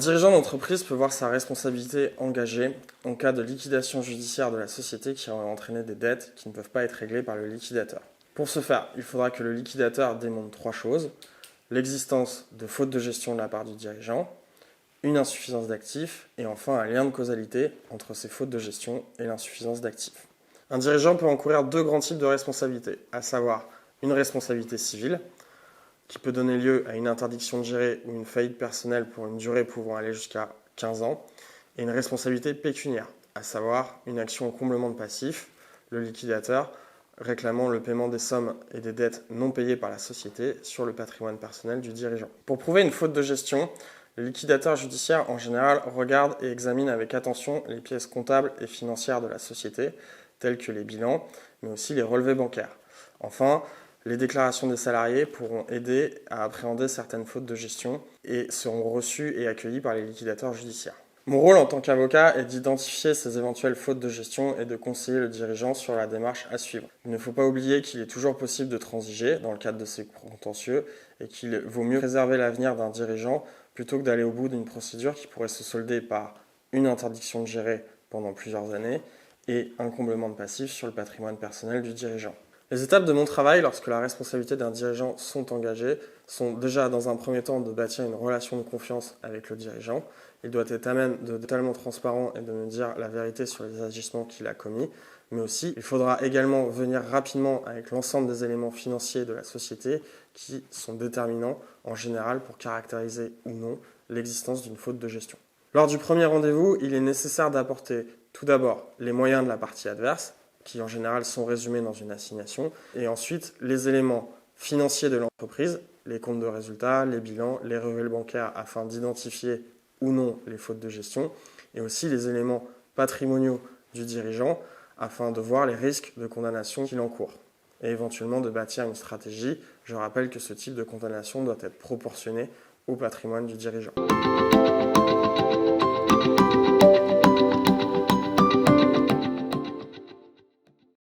dirigeant d'entreprise peut voir sa responsabilité engagée en cas de liquidation judiciaire de la société qui aurait entraîné des dettes qui ne peuvent pas être réglées par le liquidateur. Pour ce faire, il faudra que le liquidateur démontre 3 choses: l'existence de fautes de gestion de la part du dirigeant, une insuffisance d'actifs et enfin un lien de causalité entre ces fautes de gestion et l'insuffisance d'actifs. Un dirigeant peut encourir 2 grands types de responsabilités, à savoir une responsabilité civile, qui peut donner lieu à une interdiction de gérer ou une faillite personnelle pour une durée pouvant aller jusqu'à 15 ans, et une responsabilité pécuniaire, à savoir une action au comblement de passifs, le liquidateur réclamant le paiement des sommes et des dettes non payées par la société sur le patrimoine personnel du dirigeant. Pour prouver une faute de gestion, le liquidateur judiciaire en général regarde et examine avec attention les pièces comptables et financières de la société, telles que les bilans, mais aussi les relevés bancaires. Enfin, les déclarations des salariés pourront aider à appréhender certaines fautes de gestion et seront reçues et accueillies par les liquidateurs judiciaires. Mon rôle en tant qu'avocat est d'identifier ces éventuelles fautes de gestion et de conseiller le dirigeant sur la démarche à suivre. Il ne faut pas oublier qu'il est toujours possible de transiger dans le cadre de ces contentieux et qu'il vaut mieux préserver l'avenir d'un dirigeant plutôt que d'aller au bout d'une procédure qui pourrait se solder par une interdiction de gérer pendant plusieurs années et un comblement de passifs sur le patrimoine personnel du dirigeant. Les étapes de mon travail lorsque la responsabilité d'un dirigeant sont engagées sont déjà dans un premier temps de bâtir une relation de confiance avec le dirigeant. Il doit être à même de totalement transparent et de me dire la vérité sur les agissements qu'il a commis, mais aussi il faudra également venir rapidement avec l'ensemble des éléments financiers de la société qui sont déterminants en général pour caractériser ou non l'existence d'une faute de gestion. Lors du premier rendez-vous, il est nécessaire d'apporter tout d'abord les moyens de la partie adverse, qui en général sont résumés dans une assignation, et ensuite les éléments financiers de l'entreprise, les comptes de résultats, les bilans, les relevés bancaires afin d'identifier ou non les fautes de gestion, et aussi les éléments patrimoniaux du dirigeant afin de voir les risques de condamnation qu'il encourt, et éventuellement de bâtir une stratégie. Je rappelle que ce type de condamnation doit être proportionné au patrimoine du dirigeant.